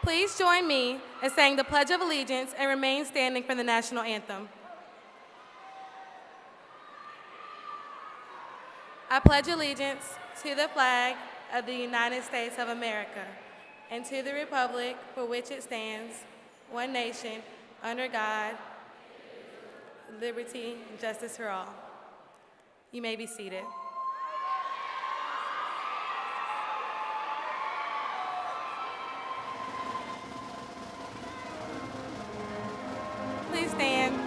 Please join me in saying the Pledge of Allegiance and remain standing for the national anthem. I pledge allegiance to the flag of the United States of America and to the republic for which it stands, one nation, under God, liberty and justice for all. You may be seated. Please stand.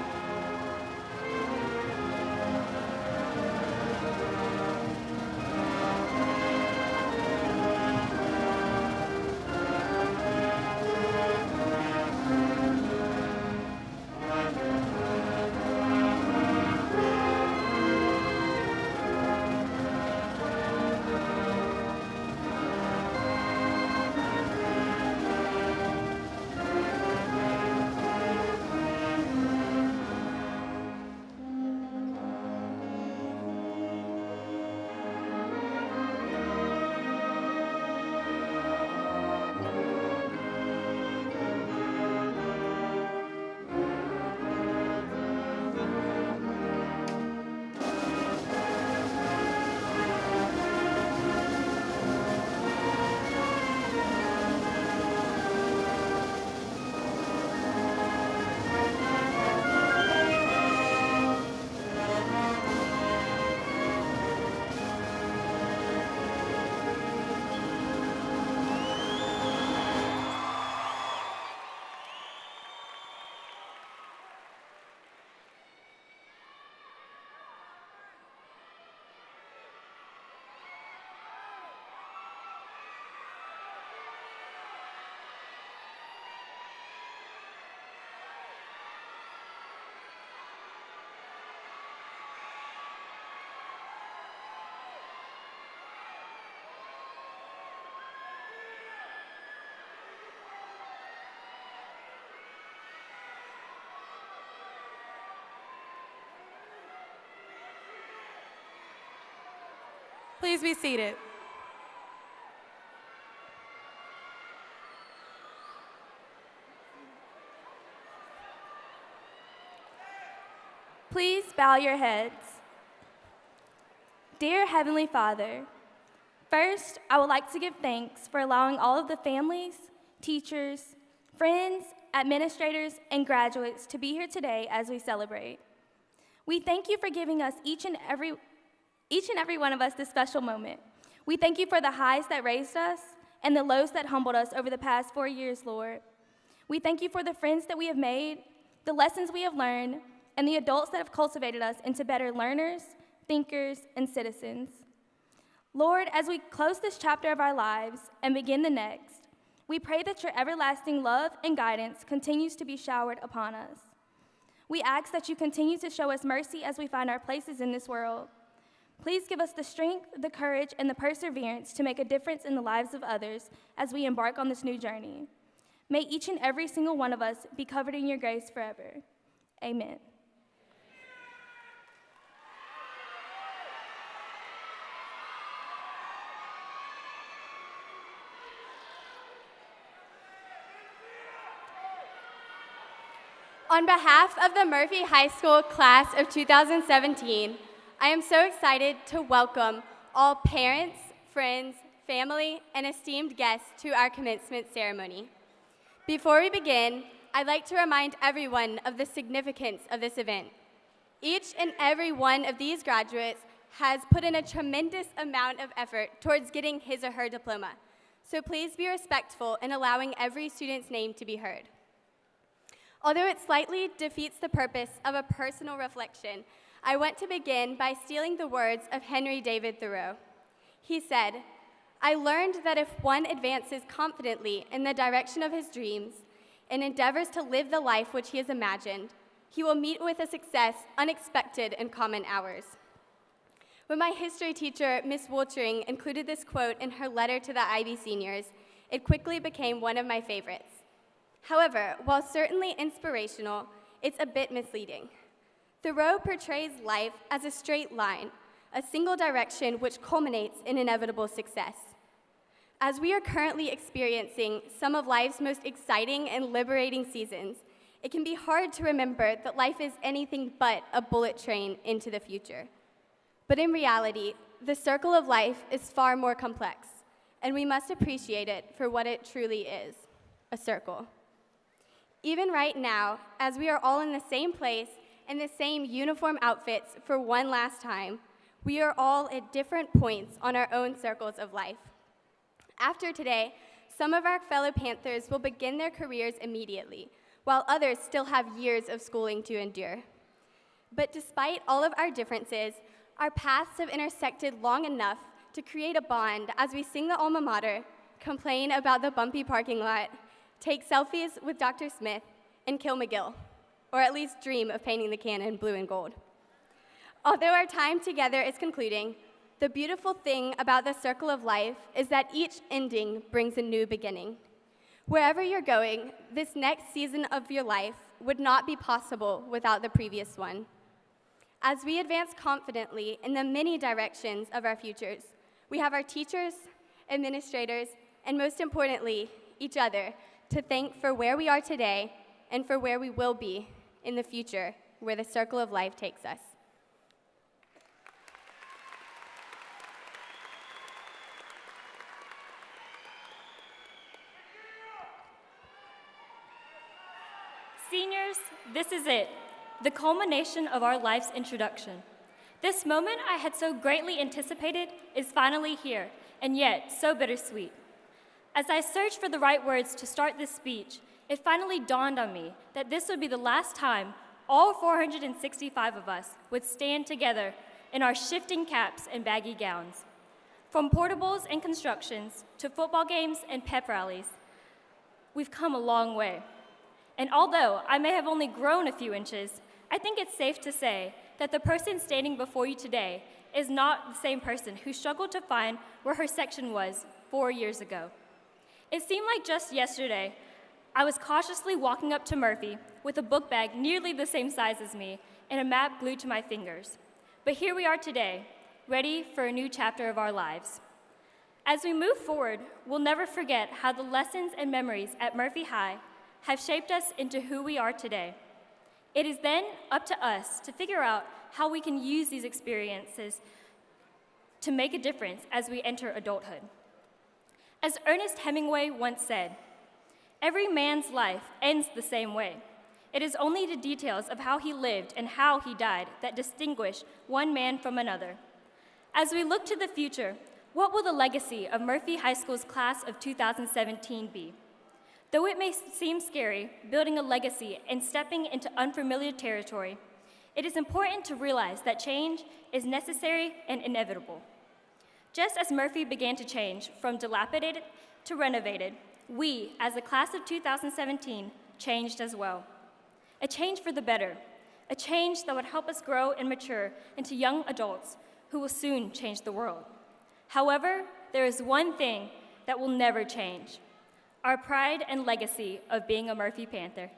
Please be seated. Please bow your heads. Dear Heavenly Father, first, I would like to give thanks for allowing all of the families, teachers, friends, administrators, and graduates to be here today as we celebrate. We thank you for giving us each and every one of us this special moment. We thank you for the highs that raised us and the lows that humbled us over the past 4 years, Lord. We thank you for the friends that we have made, the lessons we have learned, and the adults that have cultivated us into better learners, thinkers, and citizens. Lord, as we close this chapter of our lives and begin the next, we pray that your everlasting love and guidance continues to be showered upon us. We ask that you continue to show us mercy as we find our places in this world. Please give us the strength, the courage, and the perseverance to make a difference in the lives of others as we embark on this new journey. May each and every single one of us be covered in your grace forever. Amen. On behalf of the Murphy High School class of 2017, I am so excited to welcome all parents, friends, family, and esteemed guests to our commencement ceremony. Before we begin, I'd like to remind everyone of the significance of this event. Each and every one of these graduates has put in a tremendous amount of effort towards getting his or her diploma, so please be respectful in allowing every student's name to be heard. Although it slightly defeats the purpose of a personal reflection, I want to begin by stealing the words of Henry David Thoreau. He said, "I learned that if one advances confidently in the direction of his dreams and endeavors to live the life which he has imagined, he will meet with a success unexpected in common hours." When my history teacher, Miss Woltering, included this quote in her letter to the IB seniors, it quickly became one of my favorites. However, while certainly inspirational, it's a bit misleading. Thoreau portrays life as a straight line, a single direction which culminates in inevitable success. As we are currently experiencing some of life's most exciting and liberating seasons, it can be hard to remember that life is anything but a bullet train into the future. But in reality, the circle of life is far more complex, and we must appreciate it for what it truly is, a circle. Even right now, as we are all in the same place in the same uniform outfits for one last time, we are all at different points on our own circles of life. After today, some of our fellow Panthers will begin their careers immediately, while others still have years of schooling to endure. But despite all of our differences, our paths have intersected long enough to create a bond as we sing the alma mater, complain about the bumpy parking lot, take selfies with Dr. Smith, and kill McGill, or at least dream of painting the cannon blue and gold. Although our time together is concluding, the beautiful thing about the circle of life is that each ending brings a new beginning. Wherever you're going, this next season of your life would not be possible without the previous one. As we advance confidently in the many directions of our futures, we have our teachers, administrators, and most importantly, each other to thank for where we are today and for where we will be in the future, where the circle of life takes us. Seniors, this is it, the culmination of our life's introduction. This moment I had so greatly anticipated is finally here, and yet so bittersweet. As I searched for the right words to start this speech, it finally dawned on me that this would be the last time all 465 of us would stand together in our shifting caps and baggy gowns. From portables and constructions to football games and pep rallies, we've come a long way. And although I may have only grown a few inches, I think it's safe to say that the person standing before you today is not the same person who struggled to find where her section was 4 years ago. It seemed like just yesterday, I was cautiously walking up to Murphy with a book bag nearly the same size as me and a map glued to my fingers. But here we are today, ready for a new chapter of our lives. As we move forward, we'll never forget how the lessons and memories at Murphy High have shaped us into who we are today. It is then up to us to figure out how we can use these experiences to make a difference as we enter adulthood. As Ernest Hemingway once said, "Every man's life ends the same way. It is only the details of how he lived and how he died that distinguish one man from another." As we look to the future, what will the legacy of Murphy High School's class of 2017 be? Though it may seem scary, building a legacy and stepping into unfamiliar territory, it is important to realize that change is necessary and inevitable. Just as Murphy began to change from dilapidated to renovated, we, as the class of 2017, changed as well. A change for the better, a change that would help us grow and mature into young adults who will soon change the world. However, there is one thing that will never change: our pride and legacy of being a Murphy Panther.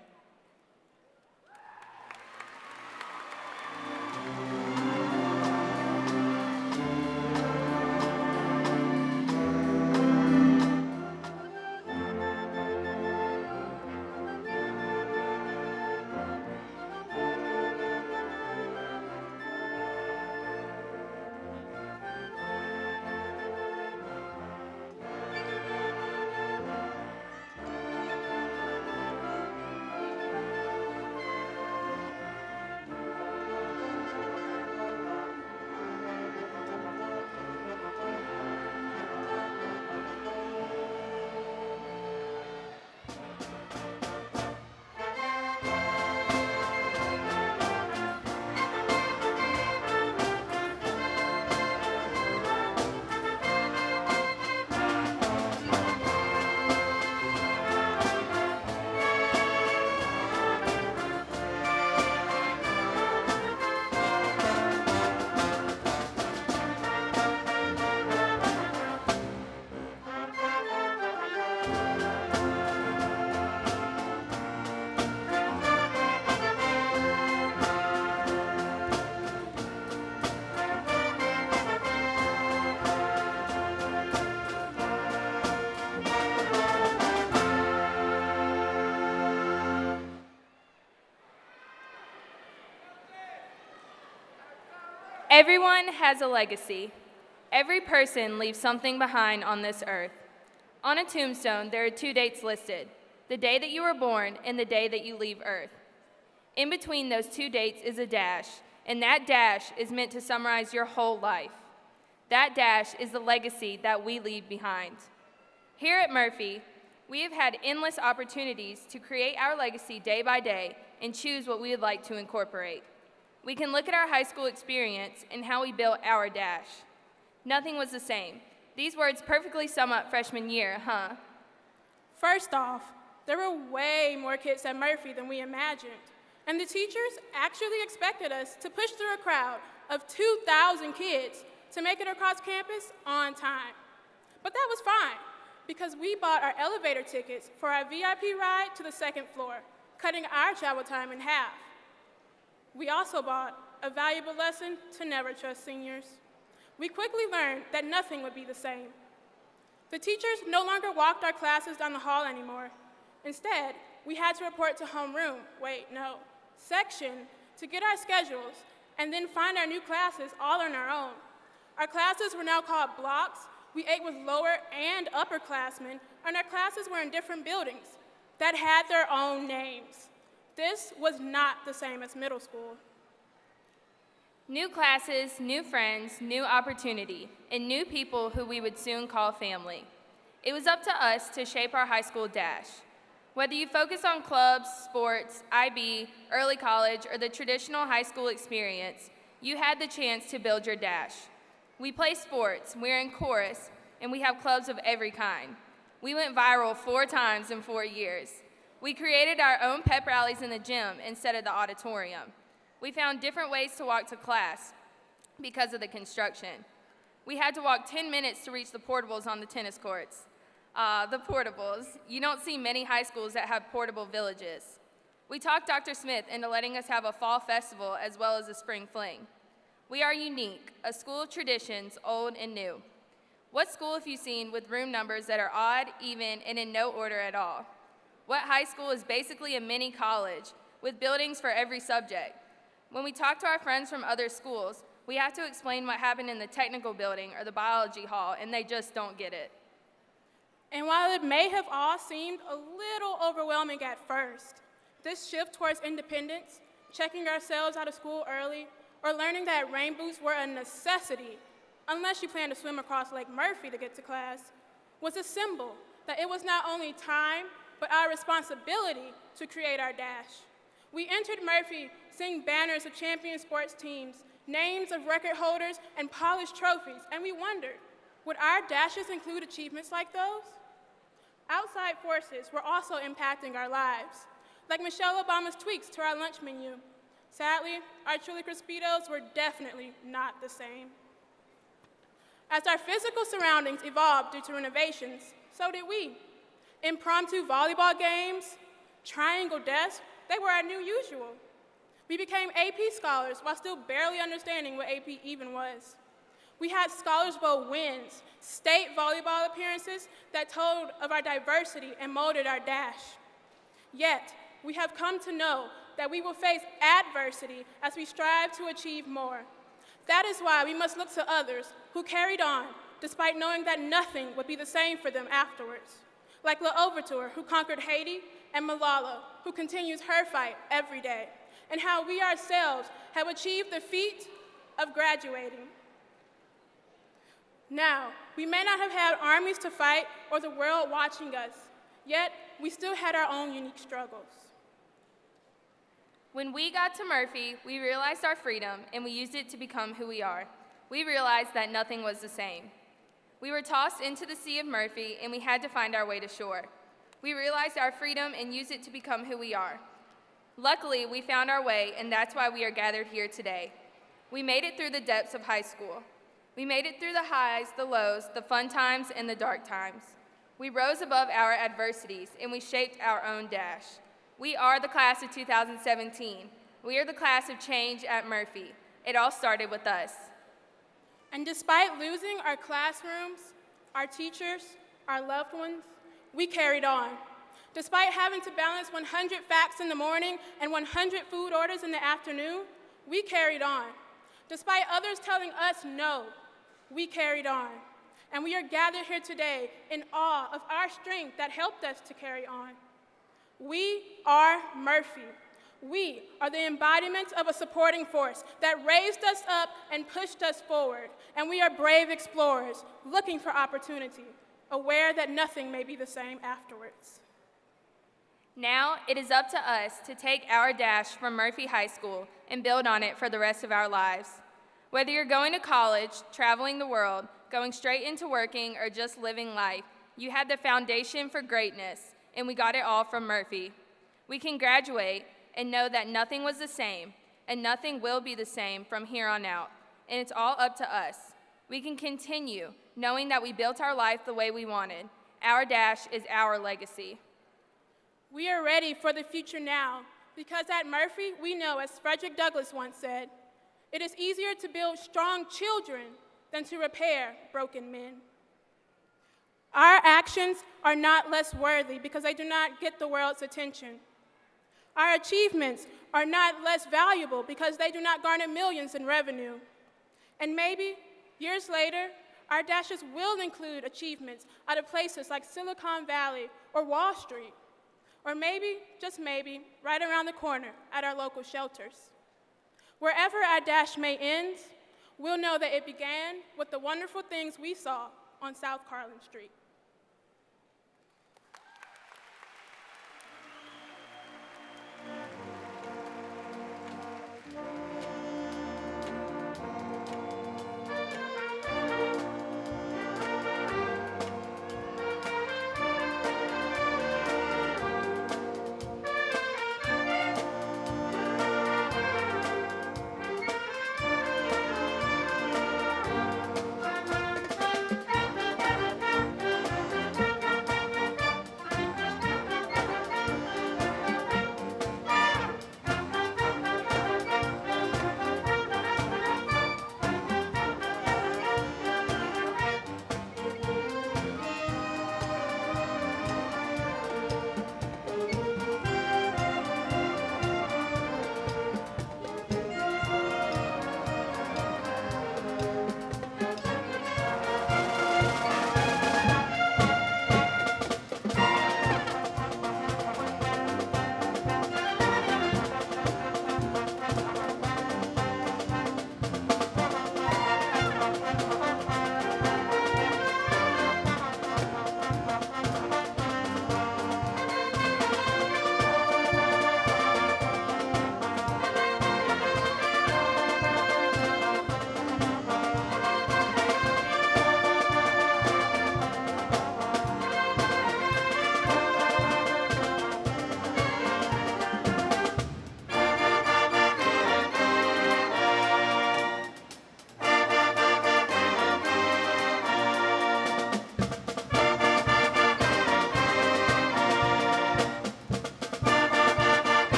Everyone has a legacy. Every person leaves something behind on this earth. On a tombstone, there are 2 dates listed: the day that you were born and the day that you leave Earth. In between those 2 dates is a dash, and that dash is meant to summarize your whole life. That dash is the legacy that we leave behind. Here at Murphy, we have had endless opportunities to create our legacy day by day and choose what we would like to incorporate. We can look at our high school experience and how we built our dash. Nothing was the same. These words perfectly sum up freshman year, huh? First off, there were way more kids at Murphy than we imagined, and the teachers actually expected us to push through a crowd of 2,000 kids to make it across campus on time. But that was fine, because we bought our elevator tickets for our VIP ride to the 2nd floor, cutting our travel time in half. We also bought a valuable lesson to never trust seniors. We quickly learned that nothing would be the same. The teachers no longer walked our classes down the hall anymore. Instead, we had to report to section to get our schedules and then find our new classes all on our own. Our classes were now called blocks. We ate with lower and upperclassmen, and our classes were in different buildings that had their own names. This was not the same as middle school. New classes, new friends, new opportunity, and new people who we would soon call family. It was up to us to shape our high school dash. Whether you focus on clubs, sports, IB, early college, or the traditional high school experience, you had the chance to build your dash. We play sports, we're in chorus, and we have clubs of every kind. We went viral 4 times in 4 years. We created our own pep rallies in the gym instead of the auditorium. We found different ways to walk to class because of the construction. We had to walk 10 minutes to reach the portables on the tennis courts. The portables. You don't see many high schools that have portable villages. We talked Dr. Smith into letting us have a fall festival as well as a spring fling. We are unique, a school of traditions, old and new. What school have you seen with room numbers that are odd, even, and in no order at all? What high school is basically a mini college with buildings for every subject? When we talk to our friends from other schools, we have to explain what happened in the technical building or the biology hall, and they just don't get it. And while it may have all seemed a little overwhelming at first, this shift towards independence, checking ourselves out of school early, or learning that rain boots were a necessity, unless you plan to swim across Lake Murphy to get to class, was a symbol that it was not only time, but our responsibility to create our dash. We entered Murphy seeing banners of champion sports teams, names of record holders, and polished trophies, and we wondered, would our dashes include achievements like those? Outside forces were also impacting our lives, like Michelle Obama's tweaks to our lunch menu. Sadly, our Chili Crispitos were definitely not the same. As our physical surroundings evolved due to renovations, so did we. Impromptu volleyball games, triangle desks, they were our new usual. We became AP scholars while still barely understanding what AP even was. We had Scholars Bowl wins, state volleyball appearances that told of our diversity and molded our dash. Yet, we have come to know that we will face adversity as we strive to achieve more. That is why we must look to others who carried on despite knowing that nothing would be the same for them afterwards. Like La Overture, who conquered Haiti, and Malala, who continues her fight every day, and how we ourselves have achieved the feat of graduating. Now, we may not have had armies to fight or the world watching us, yet we still had our own unique struggles. When we got to Murphy, we realized our freedom, and we used it to become who we are. We realized that nothing was the same. We were tossed into the sea of Murphy, and we had to find our way to shore. We realized our freedom and used it to become who we are. Luckily, we found our way, and that's why we are gathered here today. We made it through the depths of high school. We made it through the highs, the lows, the fun times, and the dark times. We rose above our adversities, and we shaped our own dash. We are the class of 2017. We are the class of change at Murphy. It all started with us. And despite losing our classrooms, our teachers, our loved ones, we carried on. Despite having to balance 100 facts in the morning and 100 food orders in the afternoon, we carried on. Despite others telling us no, we carried on. And we are gathered here today in awe of our strength that helped us to carry on. We are Murphy. We are the embodiment of a supporting force that raised us up and pushed us forward. And we are brave explorers looking for opportunity, aware that nothing may be the same afterwards. Now it is up to us to take our dash from Murphy High School and build on it for the rest of our lives. Whether you're going to college, traveling the world, going straight into working, or just living life, you had the foundation for greatness, and we got it all from Murphy. We can graduate and know that nothing was the same, and nothing will be the same from here on out, and it's all up to us. We can continue knowing that we built our life the way we wanted. Our dash is our legacy. We are ready for the future now, because at Murphy, we know, as Frederick Douglass once said, it is easier to build strong children than to repair broken men. Our actions are not less worthy because they do not get the world's attention. Our achievements are not less valuable because they do not garner millions in revenue. And maybe, years later, our dashes will include achievements out of places like Silicon Valley or Wall Street, or maybe, just maybe, right around the corner at our local shelters. Wherever our dash may end, we'll know that it began with the wonderful things we saw on South Carlin Street.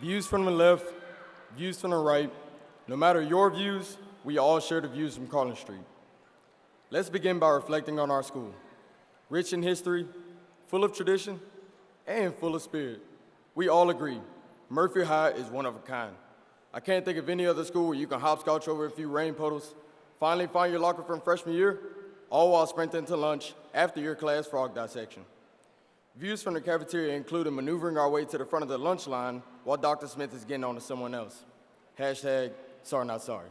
Views from the left, views from the right. No matter your views, we all share the views from Carlin Street. Let's begin by reflecting on our school. Rich in history, full of tradition, and full of spirit. We all agree, Murphy High is one of a kind. I can't think of any other school where you can hopscotch over a few rain puddles, finally find your locker from freshman year, all while sprinting to lunch after your class frog dissection. Views from the cafeteria included maneuvering our way to the front of the lunch line while Dr. Smith is getting on to someone else. Hashtag, sorry not sorry.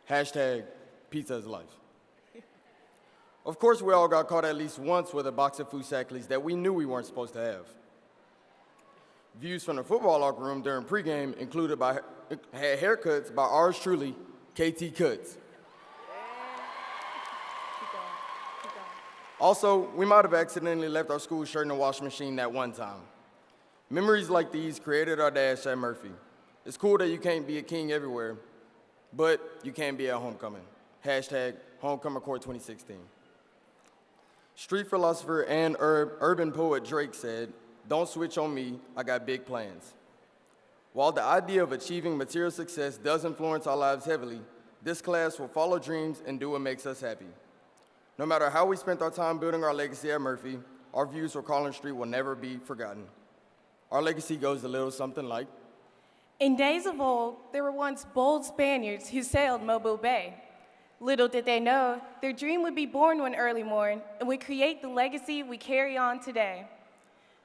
Hashtag, pizza is life. Of course, we all got caught at least once with a box of food sackleys that we knew we weren't supposed to have. Views from the football locker room during pregame had haircuts by ours truly, KT Cuts. Also, we might have accidentally left our school shirt in the washing machine that one time. Memories like these created our dash at Murphy. It's cool that you can't be a king everywhere, but you can be at homecoming. Hashtag Homecoming Court 2016. Street philosopher and urban poet Drake said, "Don't switch on me, I got big plans." While the idea of achieving material success does influence our lives heavily, this class will follow dreams and do what makes us happy. No matter how we spent our time building our legacy at Murphy, our views for Collins Street will never be forgotten. Our legacy goes a little something like, in days of old, there were once bold Spaniards who sailed Mobile Bay. Little did they know, their dream would be born one early morn and would create the legacy we carry on today.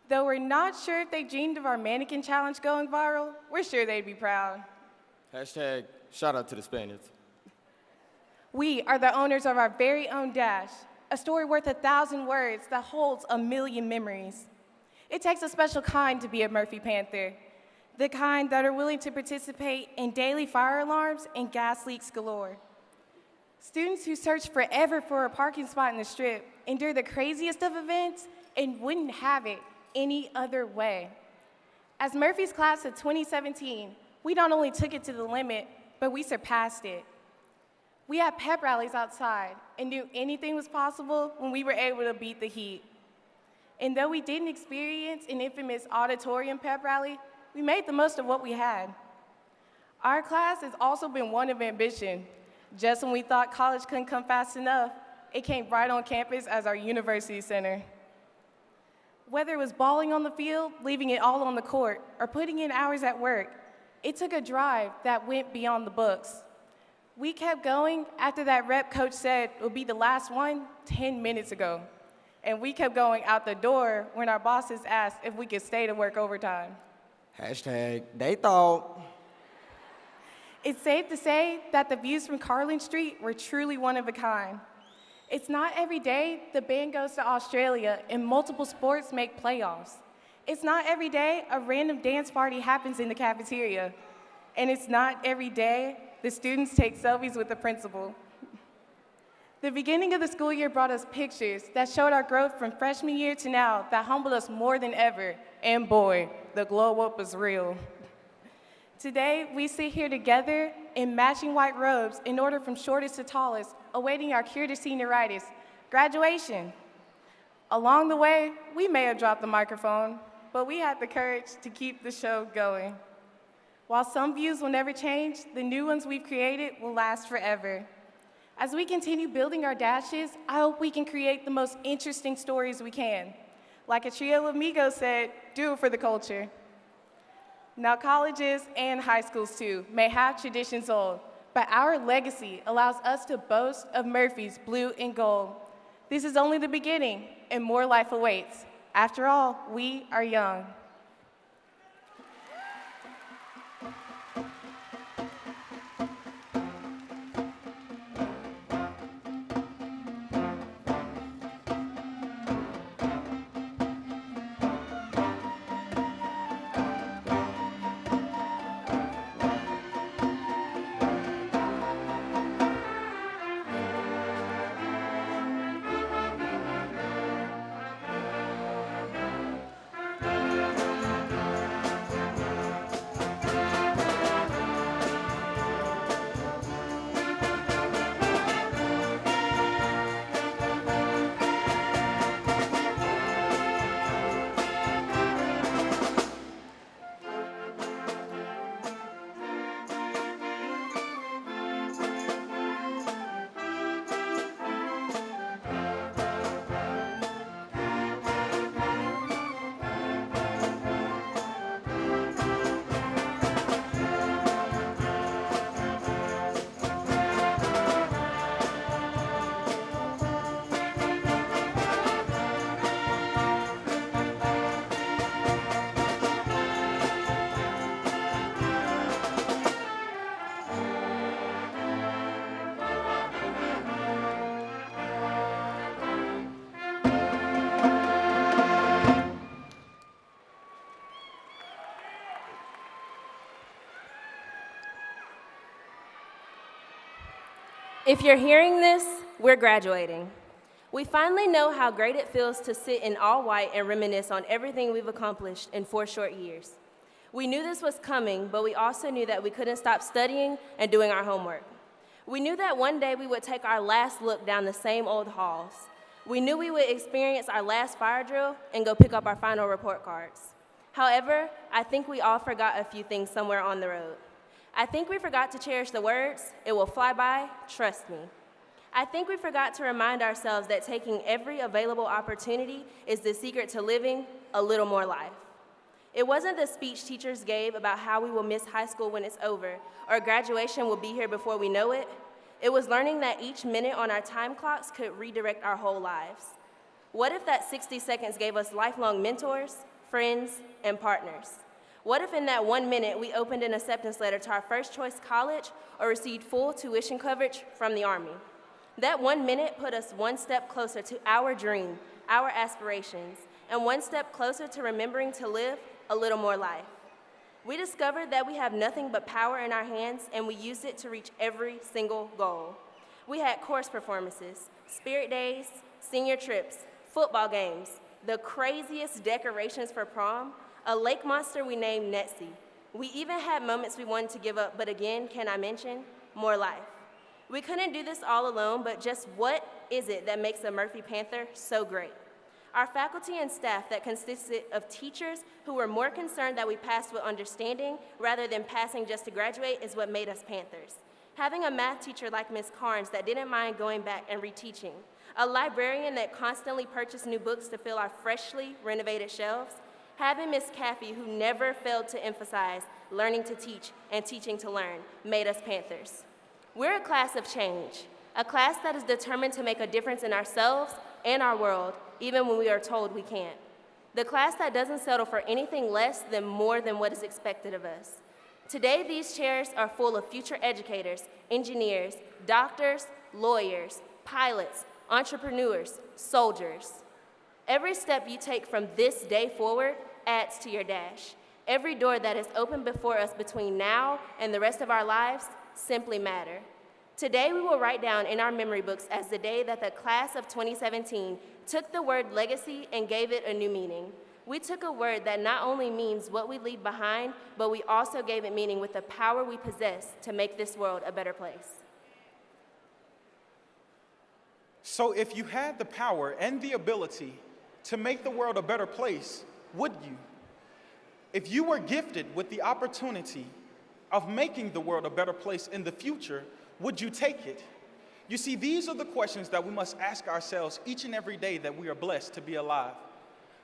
Though we're not sure if they dreamed of our mannequin challenge going viral, we're sure they'd be proud. hashtag shout out to the Spaniards. We are the owners of our very own Dash, a story worth 1,000 words that holds 1,000,000 memories. It takes a special kind to be a Murphy Panther, the kind that are willing to participate in daily fire alarms and gas leaks galore. Students who search forever for a parking spot in the Strip endure the craziest of events and wouldn't have it any other way. As Murphy's class of 2017, we not only took it to the limit, but we surpassed it. We had pep rallies outside and knew anything was possible when we were able to beat the heat. And though we didn't experience an infamous auditorium pep rally, we made the most of what we had. Our class has also been one of ambition. Just when we thought college couldn't come fast enough, it came right on campus as our university center. Whether it was balling on the field, leaving it all on the court, or putting in hours at work, it took a drive that went beyond the books. We kept going after that rep coach said it would be the last one 10 minutes ago. And we kept going out the door when our bosses asked if we could stay to work overtime. Hashtag they thought. It's safe to say that the views from Carlin Street were truly one of a kind. It's not every day the band goes to Australia and multiple sports make playoffs. It's not every day a random dance party happens in the cafeteria. And it's not every day the students take selfies with the principal. The beginning of the school year brought us pictures that showed our growth from freshman year to now that humbled us more than ever. And boy, the glow up was real. Today, we sit here together in matching white robes in order from shortest to tallest, awaiting our cure to senioritis, graduation. Along the way, we may have dropped the microphone, but we had the courage to keep the show going. While some views will never change, the new ones we've created will last forever. As we continue building our dashes, I hope we can create the most interesting stories we can. Like a trio of amigos said, do it for the culture. Now, colleges and high schools, too, may have traditions old, but our legacy allows us to boast of Murphy's blue and gold. This is only the beginning, and more life awaits. After all, we are young. If you're hearing this, we're graduating. We finally know how great it feels to sit in all white and reminisce on everything we've accomplished in 4 short years. We knew this was coming, but we also knew that we couldn't stop studying and doing our homework. We knew that one day we would take our last look down the same old halls. We knew we would experience our last fire drill and go pick up our final report cards. However, I think we all forgot a few things somewhere on the road. I think we forgot to cherish the words, "It will fly by, trust me." I think we forgot to remind ourselves that taking every available opportunity is the secret to living a little more life. It wasn't the speech teachers gave about how we will miss high school when it's over, or graduation will be here before we know it. It was learning that each minute on our time clocks could redirect our whole lives. What if that 60 seconds gave us lifelong mentors, friends, and partners? What if in that 1 minute we opened an acceptance letter to our first choice college or received full tuition coverage from the Army? That 1 minute put us one step closer to our dream, our aspirations, and one step closer to remembering to live a little more life. We discovered that we have nothing but power in our hands, and we used it to reach every single goal. We had course performances, spirit days, senior trips, football games, the craziest decorations for prom, a lake monster we named Netsie. We even had moments we wanted to give up, but again, can I mention, more life. We couldn't do this all alone, but just what is it that makes a Murphy Panther so great? Our faculty and staff that consisted of teachers who were more concerned that we passed with understanding rather than passing just to graduate is what made us Panthers. Having a math teacher like Ms. Carnes that didn't mind going back and reteaching, a librarian that constantly purchased new books to fill our freshly renovated shelves, having Ms. Caffey who never failed to emphasize learning to teach and teaching to learn made us Panthers. We're a class of change, a class that is determined to make a difference in ourselves and our world, even when we are told we can't. The class that doesn't settle for anything less than more than what is expected of us. Today, these chairs are full of future educators, engineers, doctors, lawyers, pilots, entrepreneurs, soldiers. Every step you take from this day forward adds to your dash. Every door that is open before us between now and the rest of our lives simply matter. Today, we will write down in our memory books as the day that the class of 2017 took the word legacy and gave it a new meaning. We took a word that not only means what we leave behind, but we also gave it meaning with the power we possess to make this world a better place. So if you had the power and the ability to make the world a better place, would you? If you were gifted with the opportunity of making the world a better place in the future, would you take it? You see, these are the questions that we must ask ourselves each and every day that we are blessed to be alive.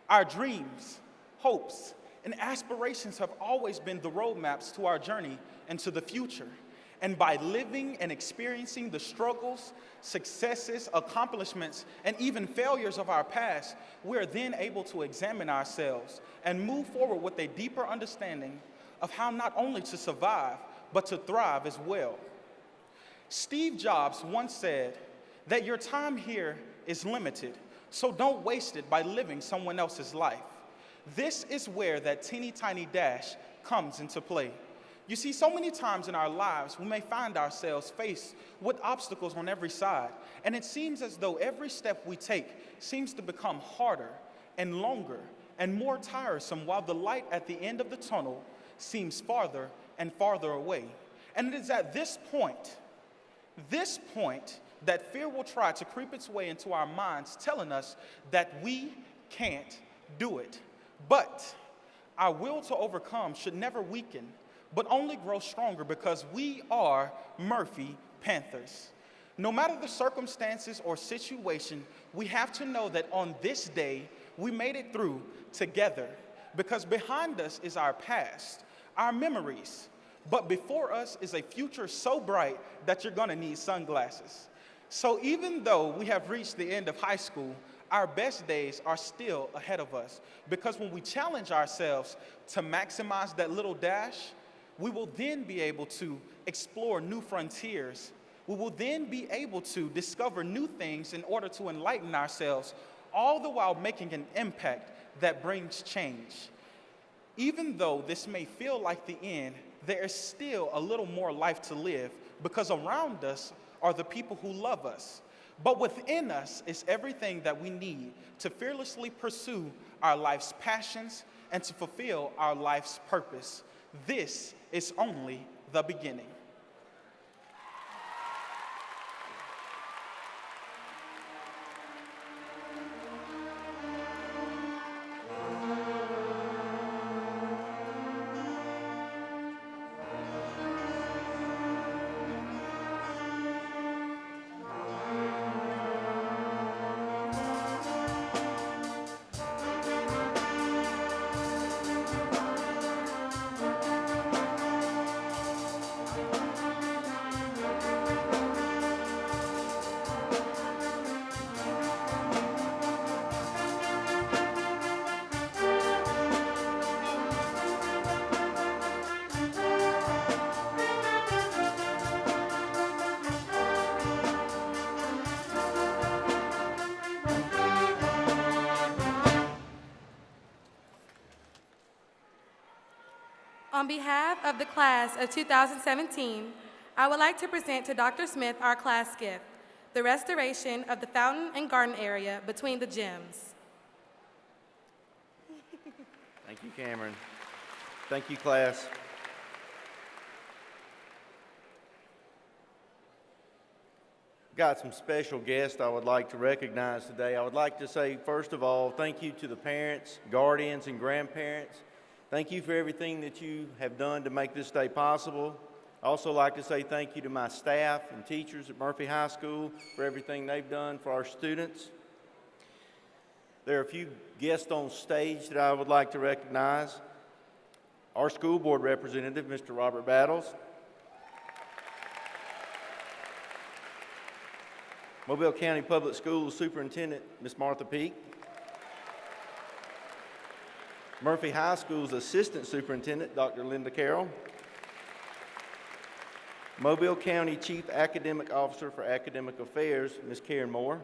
Our dreams, hopes, and aspirations have always been the roadmaps to our journey into the future. And by living and experiencing the struggles, successes, accomplishments, and even failures of our past, we are then able to examine ourselves and move forward with a deeper understanding of how not only to survive, but to thrive as well. Steve Jobs once said that your time here is limited, so don't waste it by living someone else's life. This is where that teeny tiny dash comes into play. You see, so many times in our lives, we may find ourselves faced with obstacles on every side, and it seems as though every step we take seems to become harder and longer and more tiresome, while the light at the end of the tunnel seems farther and farther away. And it is at this point that fear will try to creep its way into our minds, telling us that we can't do it. But our will to overcome should never weaken, but only grow stronger, because we are Murphy Panthers. No matter the circumstances or situation, we have to know that on this day, we made it through together, because behind us is our past, our memories, but before us is a future so bright that you're gonna need sunglasses. So even though we have reached the end of high school, our best days are still ahead of us, because when we challenge ourselves to maximize that little dash, we will then be able to explore new frontiers. We will then be able to discover new things in order to enlighten ourselves, all the while making an impact that brings change. Even though this may feel like the end, there is still a little more life to live, because around us are the people who love us. But within us is everything that we need to fearlessly pursue our life's passions and to fulfill our life's purpose. This is only the beginning. On behalf of the class of 2017, I would like to present to Dr. Smith our class gift, the restoration of the fountain and garden area between the gyms. Thank you, Cameron. Thank you, class. Got some special guests I would like to recognize today. I would like to say, first of all, thank you to the parents, guardians, and grandparents. Thank you for everything that you have done to make this day possible. I also like to say thank you to my staff and teachers at Murphy High School for everything they've done for our students. There are a few guests on stage that I would like to recognize. Our school board representative, Mr. Robert Battles. Mobile County Public Schools Superintendent, Ms. Martha Peak. Murphy High School's Assistant Superintendent, Dr. Linda Carroll. Mobile County Chief Academic Officer for Academic Affairs, Ms. Karen Moore.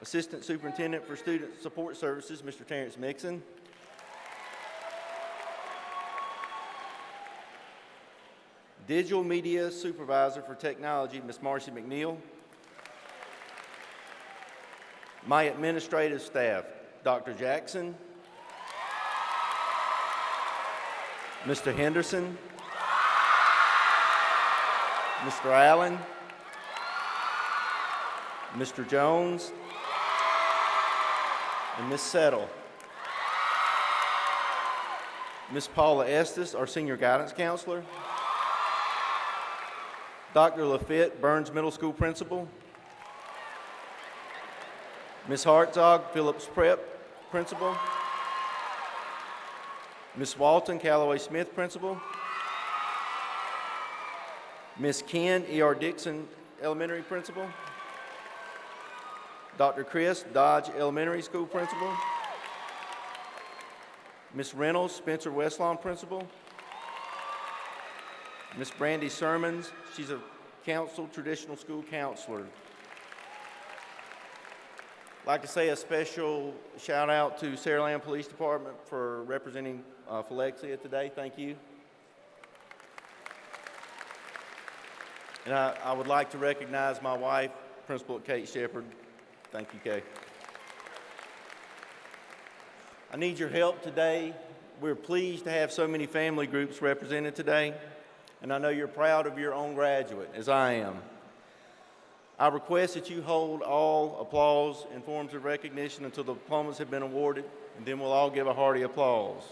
Assistant Superintendent for Student Support Services, Mr. Terrence Mixon. Digital Media Supervisor for Technology, Ms. Marcy McNeil. My administrative staff, Dr. Jackson, Mr. Henderson, Mr. Allen, Mr. Jones, and Ms. Settle. Ms. Paula Estes, our Senior Guidance Counselor. Dr. Lafitte, Burns Middle School Principal. Ms. Hartzog, Phillips Prep Principal. Ms. Walton, Callaway Smith Principal. Ms. Ken, E.R. Dixon Elementary Principal. Dr. Chris, Dodge Elementary School Principal. Ms. Reynolds, Spencer Westlawn Principal. Ms. Brandy Sermons, she's a traditional school counselor. I'd like to say a special shout out to Saraland Police Department for representing Philexia today. Thank you. And I would like to recognize my wife, Principal Kate Shepard. Thank you, Kate. I need your help today. We're pleased to have so many family groups represented today, and I know you're proud of your own graduate, as I am. I request that you hold all applause and forms of recognition until the diplomas have been awarded, and then we'll all give a hearty applause.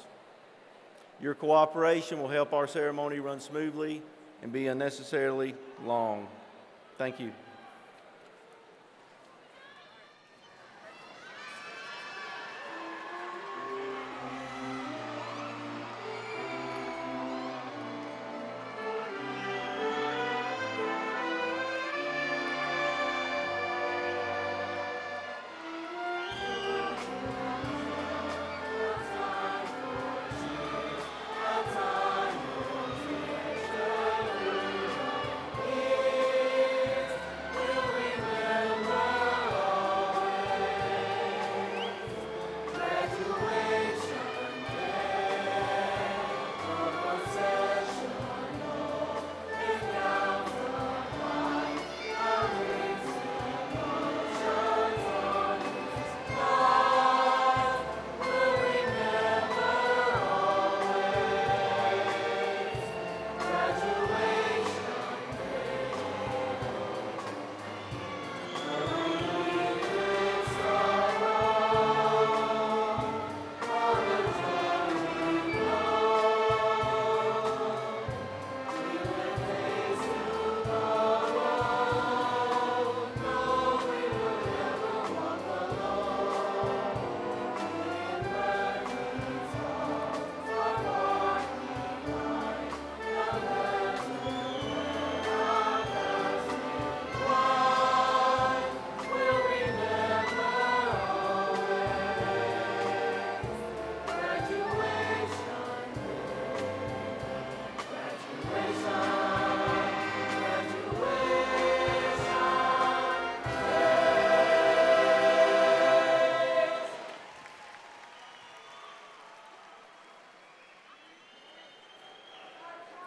Your cooperation will help our ceremony run smoothly and be unnecessarily long. Thank you.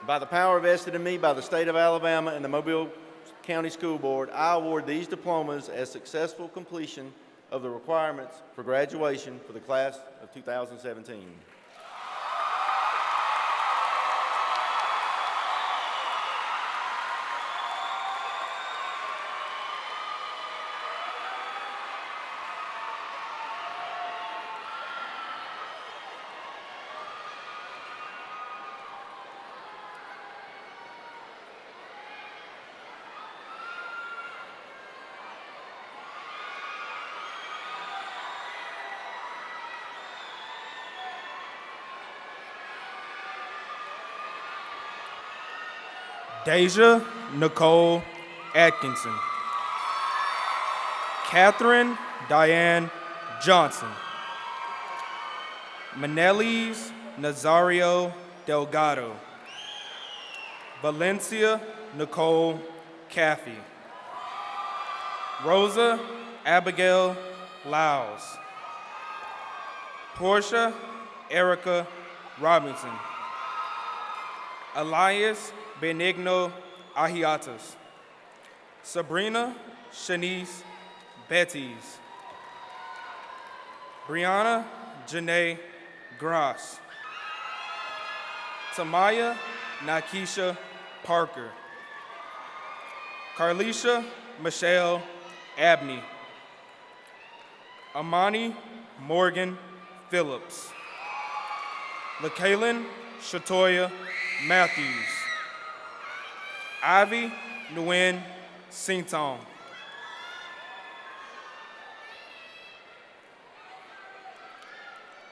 By the power vested in me by the state of Alabama and the Mobile County School Board, I award these diplomas as successful completion of the requirements for graduation for the class of 2017. Deja Nicole Atkinson. Catherine Diane Johnson. Manelis Nazario Delgado. Valencia Nicole Caffey. Rosa Abigail Lyles. Portia Erica Robinson. Elias Benigno Ahiatas. Sabrina Shanice Betties. Brianna Janae Gross. Tamaya Nakisha Parker. Carlisha Michelle Abney. Amani Morgan Phillips. LaKaylin Shatoya Matthews. Ivy Nguyen Singtong.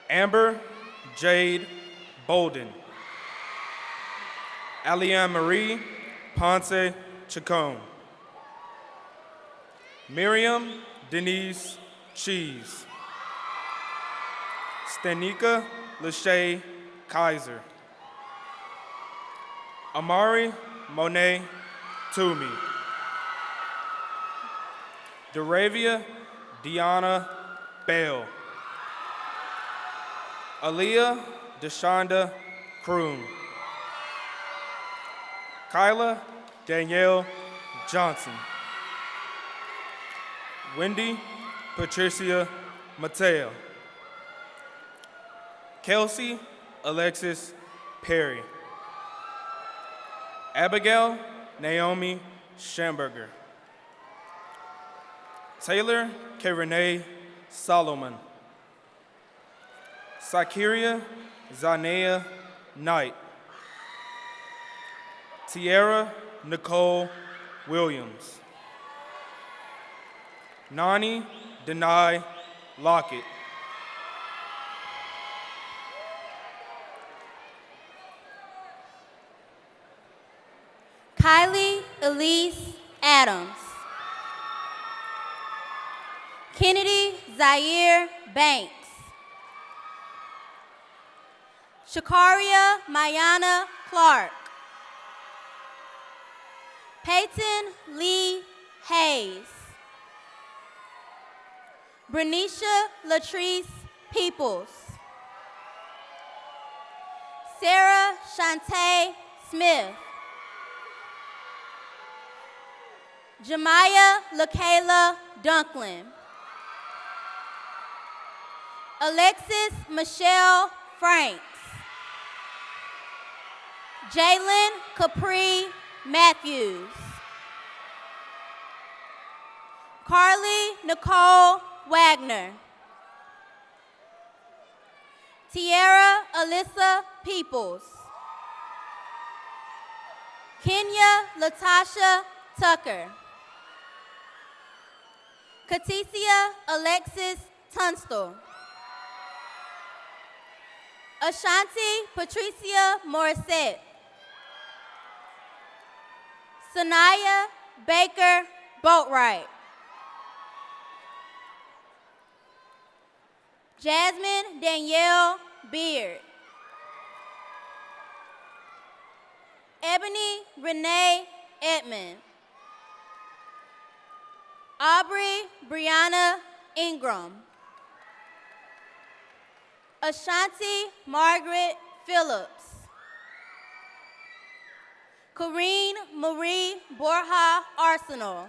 Amber Jade Bolden. Aliane Marie Ponce Chacon. Miriam Denise Cheese. Stanika Lachey Kaiser. Amari Monet Toomey. Deravia Deanna Bell. Aaliyah Deshonda Kroon. Kyla Danielle Johnson. Wendy Patricia Mateo. Kelsey Alexis Perry. Abigail Naomi Schamberger. Taylor K. Renee Solomon. Sakiria Zanea Knight. Tierra Nicole Williams. Nani Denai Lockett. Kylie Elise Adams. Kennedy Zaire Banks. Shakaria Mayana Clark. Peyton Lee Hayes. Bernicia Latrice Peoples. Sarah Shantae Smith. Jemiah LaKayla Dunklin. Alexis Michelle Franks. Jalen Capri Matthews. Carly Nicole Wagner. Tierra Alyssa Peoples. Kenya Latasha Tucker. Katicia Alexis Tunstall. Ashanti Patricia Morissette. Sanaya Baker Boatwright. Jasmine Danielle Beard. Ebony Renee Edmond. Aubrey Brianna Ingram. Ashanti Margaret Phillips. Corrine Marie Borja Arsenal.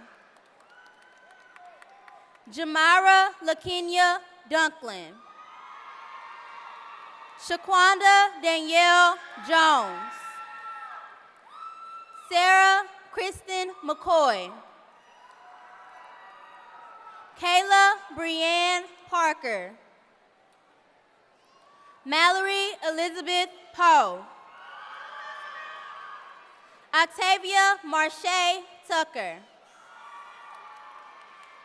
Jamira Lakenya Dunklin. Shaquanda Danielle Jones. Sarah Kristen McCoy. Kayla Brianne Parker. Mallory Elizabeth Poe. Octavia Marche Tucker.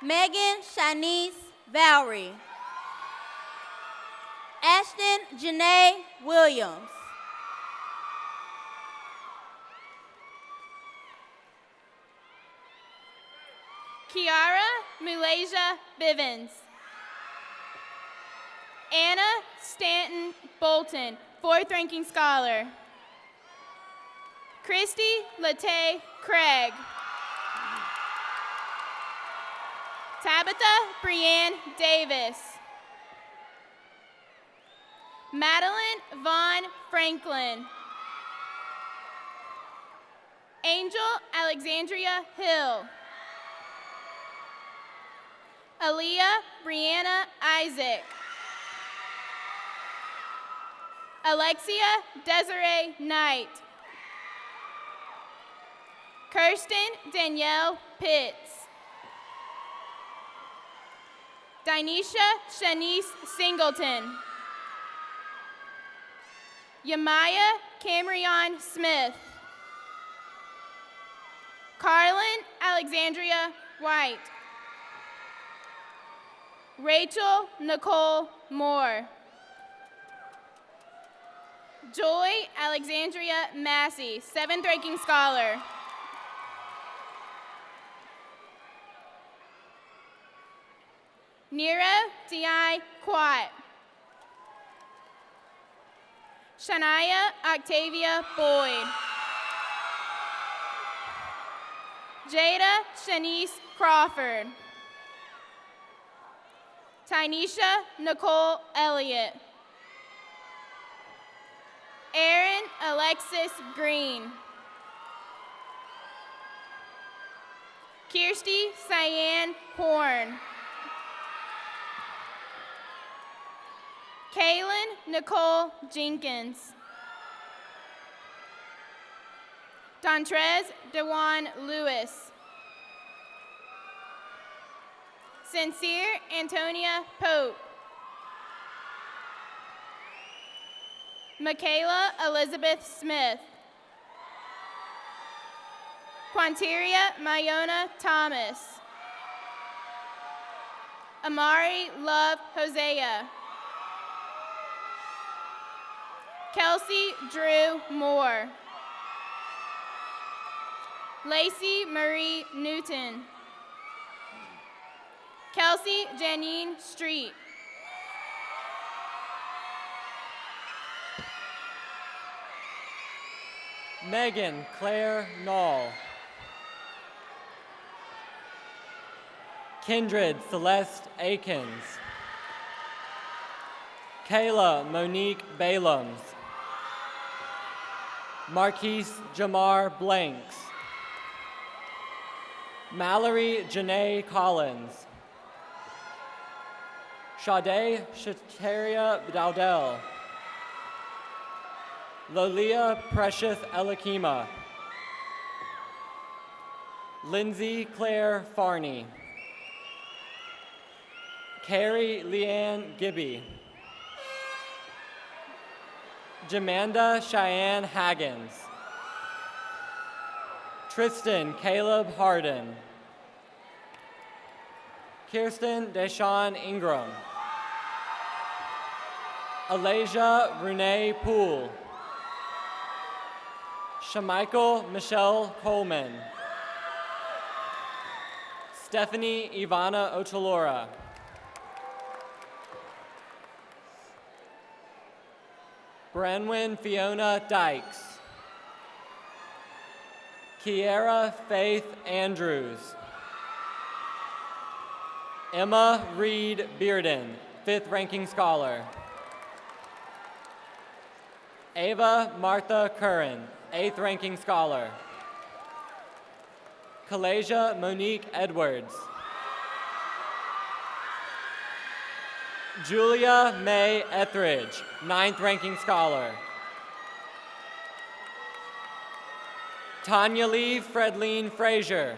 Megan Shanice Valerie. Ashton Janae Williams. Kiara Malaysia Bivens. Anna Stanton Bolton, 4th ranking scholar. Christy Latay Craig. Tabitha Brianne Davis. Madeline Vaughn Franklin. Angel Alexandria Hill. Aaliyah Brianna Isaac. Alexia Desiree Knight. Kirsten Danielle Pitts. Dinesha Shanice Singleton. Yamaya Camryon Smith. Carlin Alexandria White. Rachel Nicole Moore. Joy Alexandria Massey, 7th ranking scholar. Nira D.I. Quat. Shania Octavia Boyd. Jada Shanice Crawford. Tynesha Nicole Elliott. Aaron Alexis Green. Kirsty Cyan Horn. Kaylin Nicole Jenkins. Dontrez Dewan Lewis. Sincere Antonia Pope. Michaela Elizabeth Smith. Quanteria Mayona Thomas. Amari Love Hosea. Kelsey Drew Moore. Lacey Marie Newton. Kelsey Janine Street. Megan Claire Knoll. Kindred Celeste Akins. Kayla Monique Balaams. Marquise Jamar Blanks. Mallory Janae Collins. Sade Shataria Dowdell. Lolia Precious Elakima. Lindsay Claire Farney. Carrie Leanne Gibby. Jamanda Cheyenne Haggins. Tristan Caleb Harden. Kirsten Deshawn Ingram. Alasia Renee Poole. Shamichael Michelle Coleman. Stephanie Ivana Ochalora. Branwyn Fiona Dykes. Kiera Faith Andrews. Emma Reed Bearden, 5th ranking scholar. Ava Martha Curran, 8th ranking scholar. Kalasia Monique Edwards. Julia May Etheridge, 9th ranking scholar. Tanya Lee Fredleen Frazier.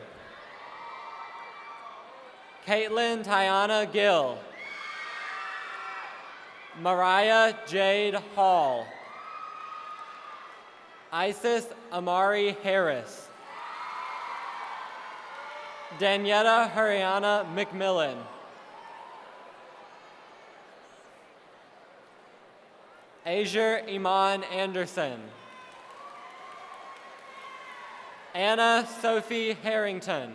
Caitlin Tiana Gill. Mariah Jade Hall. Isis Amari Harris. Danietta Hariana McMillan. Azure Iman Anderson. Anna Sophie Harrington.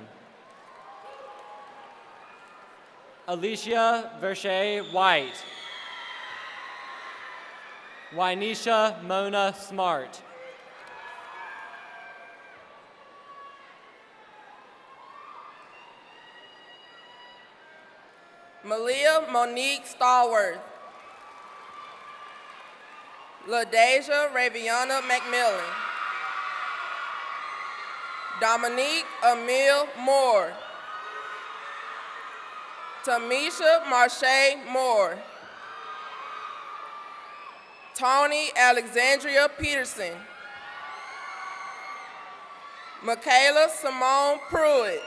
Alicia Verche White. Wynisha Mona Smart. Malia Monique Stallworth. LaDeja Raviana McMillan. Dominique Emile Moore. Tamisha Marche Moore. Tony Alexandria Peterson. Michaela Simone Pruitt.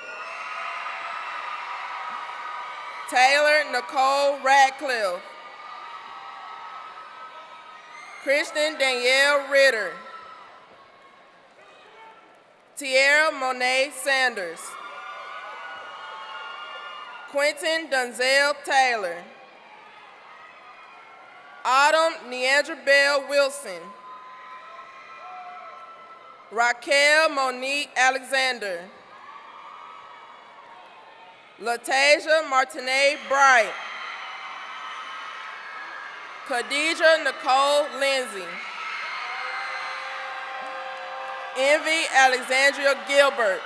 Taylor Nicole Radcliffe. Kristen Danielle Ritter. Tierra Monet Sanders. Quentin Dunzel Taylor. Autumn Neandra Bell Wilson. Raquel Monique Alexander. Latasia Martinez Bright. Khadijah Nicole Lindsay. Envy Alexandria Gilbert.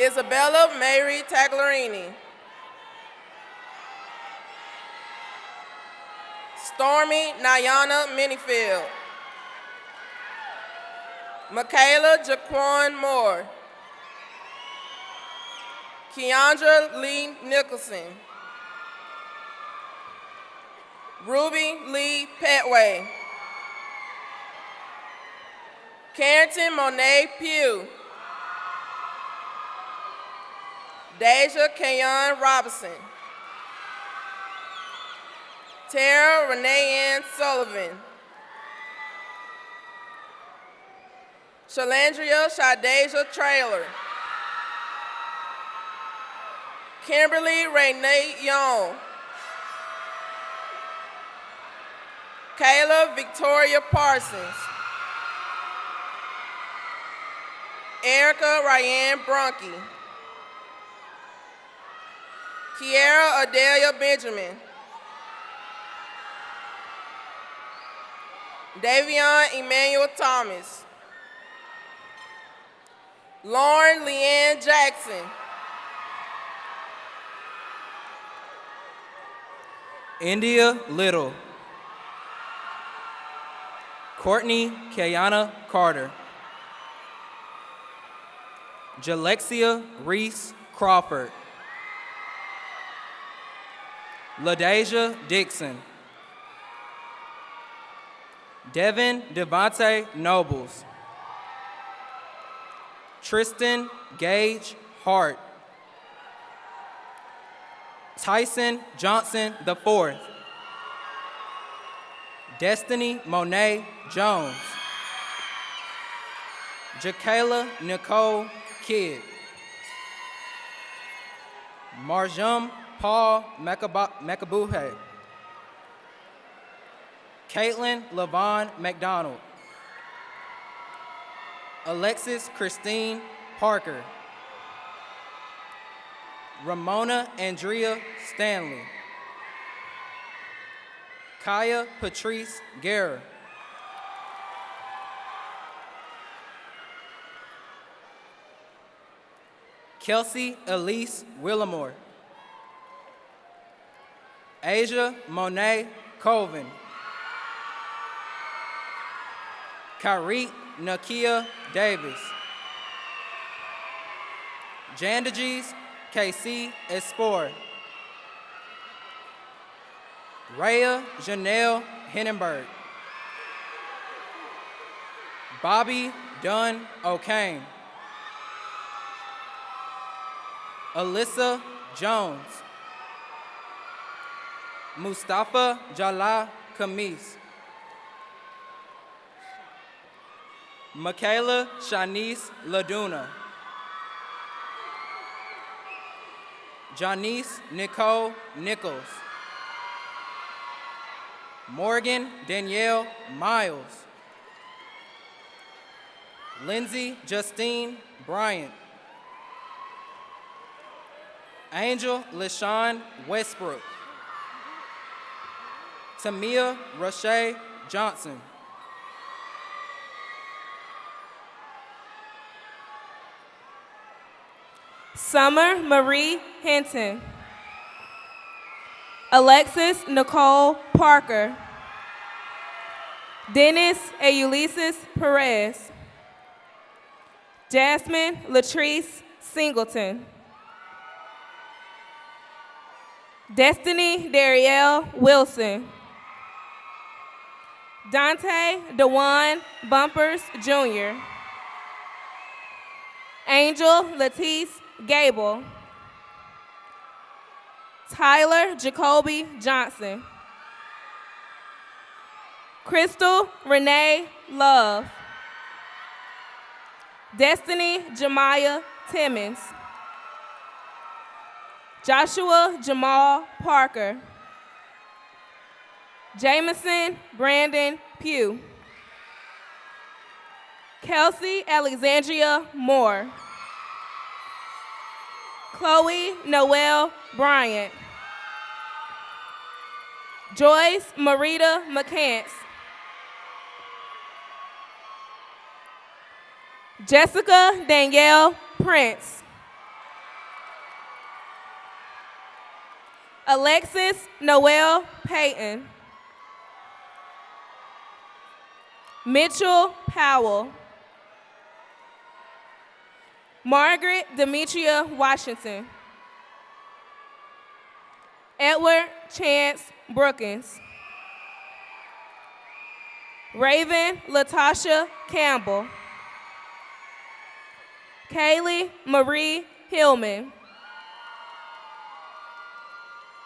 Isabella Mary Taglerini. Stormy Nyana Minifield. Michaela Jaquan Moore. Keandra Lee Nicholson. Ruby Lee Petway. Carrington Monet Pugh. Deja Kayon Robinson. Tara Renee Ann Sullivan. Shalandria Shadeja Trailer. Kimberly Renee Young. Kayla Victoria Parsons. Erica Ryan Bronke. Kiara Adelia Benjamin. Davion Emmanuel Thomas. Lauren Leanne Jackson. India Little. Courtney Kayana Carter. Jalexia Reese Crawford. LaDeja Dixon. Devin Devontae Nobles. Tristan Gage Hart. Tyson Johnson IV. Destiny Monet Jones. Jakayla Nicole Kidd. Marjum Paul Makabuhe. Caitlin Lavon McDonald. Alexis Christine Parker. Ramona Andrea Stanley. Kaya Patrice Guerra. Kelsey Elise Willamore. Asia Monet Colvin. Kyrie Nakia Davis. Jandagis KC Espor. Rhea Janelle Hindenburg. Bobby Dunn O'Kane. Alyssa Jones. Mustafa Jala Kamis. Michaela Shanice Laduna. Janice Nicole Nichols. Morgan Danielle Miles. Lindsay Justine Bryant. Angel LaShawn Westbrook. Tamia Roche Johnson. Summer Marie Hinton. Alexis Nicole Parker. Dennis Ulysses Perez. Jasmine Latrice Singleton. Destiny Darielle Wilson. Dante DeJuan Bumpers Jr. Angel Latisse Gable. Tyler Jacoby Johnson. Crystal Renee Love. Destiny Jemiah Timmons. Joshua Jamal Parker. Jameson Brandon Pugh. Kelsey Alexandria Moore. Chloe Noel Bryant. Joyce Marita McCants. Jessica Danielle Prince. Alexis Noel Payton. Mitchell Powell. Margaret Demetria Washington. Edward Chance Brookins. Raven Latasha Campbell. Kaylee Marie Hillman.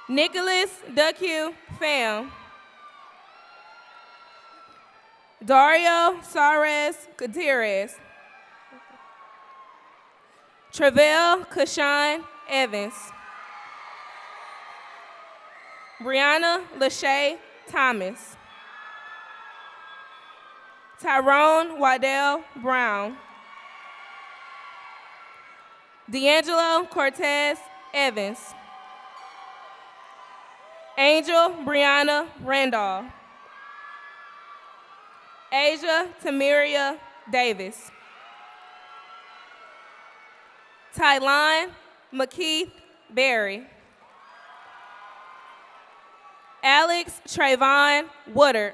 Nicholas W. Pham. Dario Sares Gutierrez. Travell Kashawn Evans. Brianna Lachey Thomas. Tyrone Waddell Brown. D'Angelo Cortez Evans. Angel Brianna Randolph. Asia Tamiria Davis. Tylon McKeith Berry. Alex Trayvon Woodard.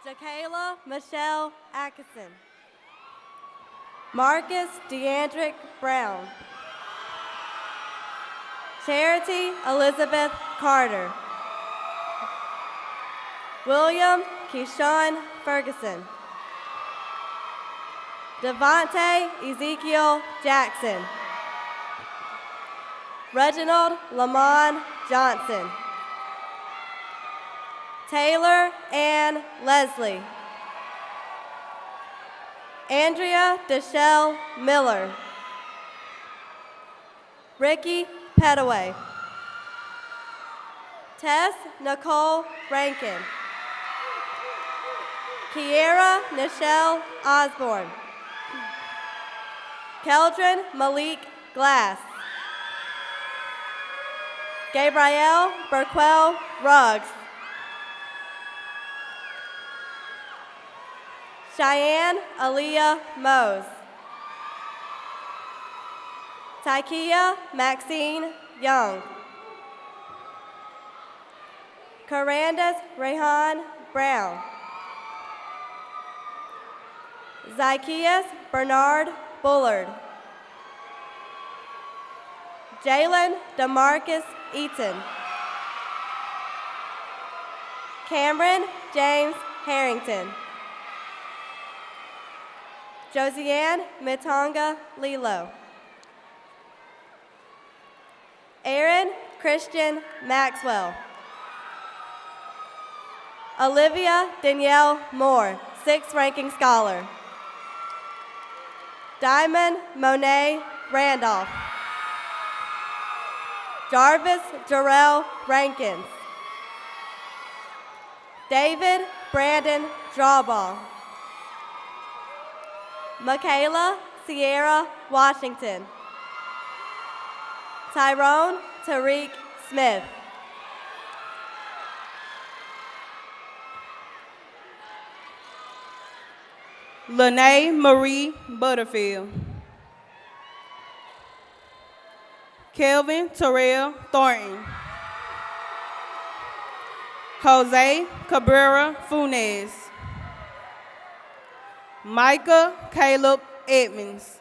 Jakayla Michelle Atkinson. Marcus Deandrick Brown. Charity Elizabeth Carter. William Keyshawn Ferguson. Devontae Ezekiel Jackson. Reginald Lamont Johnson. Taylor Ann Leslie. Andrea Deshelle Miller. Ricky Petaway. Tess Nicole Rankin. Kiera Nichelle Osborne. Keldrin Malik Glass. Gabrielle Burquell Ruggs. Cheyenne Aaliyah Mose. Tykia Maxine Young. Carandus Rehan Brown. Zychaeus Bernard Bullard. Jalen DeMarcus Eaton. Cameron James Harrington. Josiane Mitonga Lilo. Aaron Christian Maxwell. Olivia Danielle Moore, 6th ranking scholar. Diamond Monet Randolph. Jarvis Jarrell Rankins. David Brandon Drawball. Michaela Sierra Washington. Tyrone Tariq Smith. Lene Marie Butterfield. Kelvin Terrell Thornton. Jose Cabrera Funes. Micah Caleb Edmonds.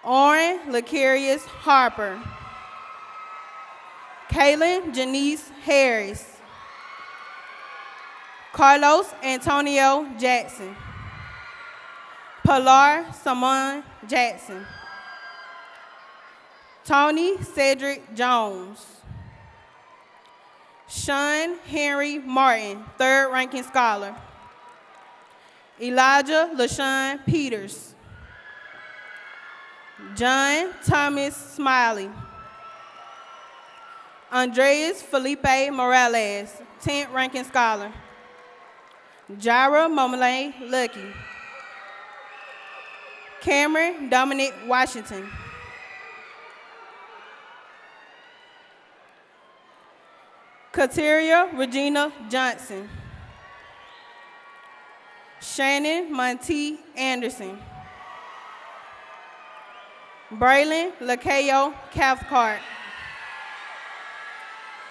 Oren Lacarius Harper. Kaylin Janice Harris. Carlos Antonio Jackson. Pilar Simon Jackson. Tony Cedric Jones. Sean Henry Martin, 3rd ranking scholar. Elijah LaShawn Peters. John Thomas Smiley. Andreas Felipe Morales, 10th ranking scholar. Jara Momalay Lucky. Cameron Dominic Washington. Kateria Regina Johnson. Shannon Monty Anderson. Braylon Lakayo Cathcart.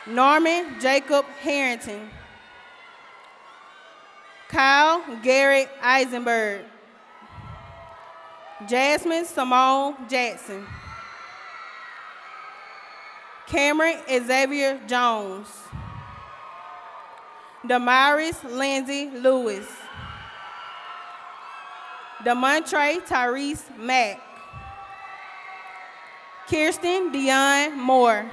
Norman Jacob Harrington. Kyle Garrett Eisenberg. Jasmine Simone Jackson. Cameron Xavier Jones. Damaris Lindsay Lewis. Demontre Tyrese Mack. Kirsten Dion Moore.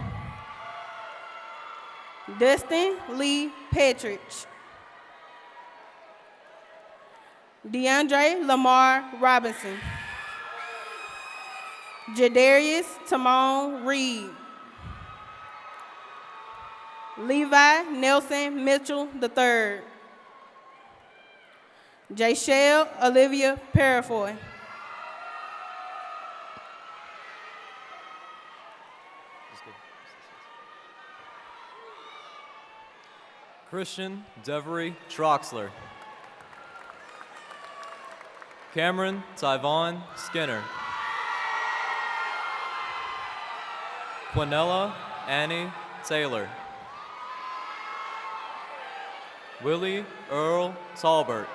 Dustin Lee Petrich. DeAndre Lamar Robinson. Jadarius Timon Reed. Levi Nelson Mitchell III. Jayshell Olivia Parafoy. Christian Devery Troxler. Cameron Tyvon Skinner. Quinella Annie Taylor. Willie Earl Talbert.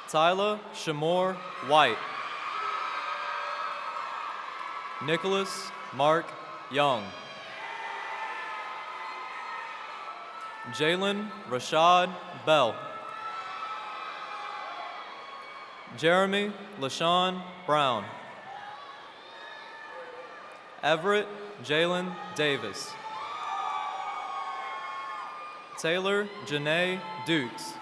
Tyler Shamor White. Nicholas Mark Young. Jalen Rashad Bell. Jeremy LaShawn Brown. Everett Jalen Davis. Taylor Janae Dukes.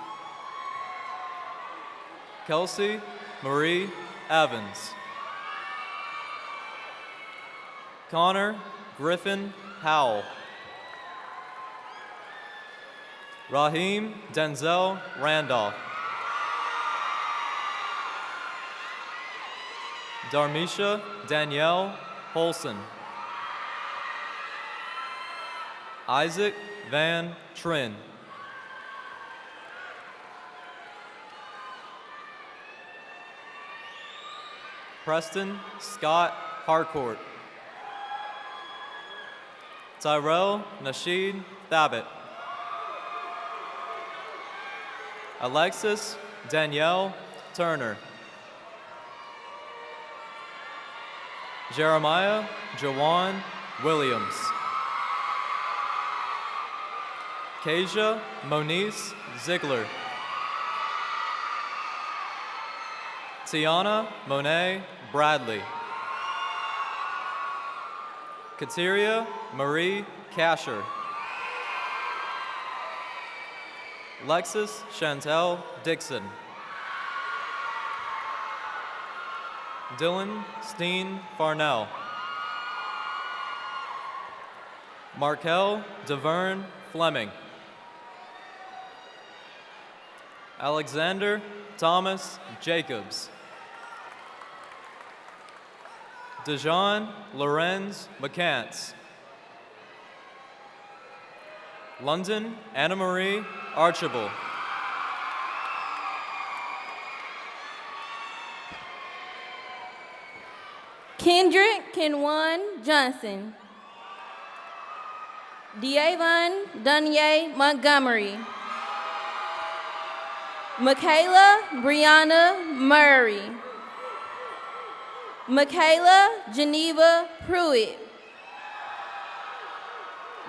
Kelsey Marie Evans. Connor Griffin Howell. Raheem Denzel Randolph. Darmisha Danielle Holson. Isaac Van Trin. Preston Scott Harcourt. Tyrell Nasheed Thabit. Alexis Danielle Turner. Jeremiah Jawan Williams. Kasia Monice Ziegler. Tiana Monet Bradley. Kateria Marie Casher. Lexus Chantel Dixon. Dylan Steen Farnell. Markel DeVern Fleming. Alexander Thomas Jacobs. Dejan Lorenz McCants. London Anna Marie Archibald. Kendrick Kenwan Johnson. Deavon Dunye Montgomery. Michaela Brianna Murray. Michaela Geneva Pruitt.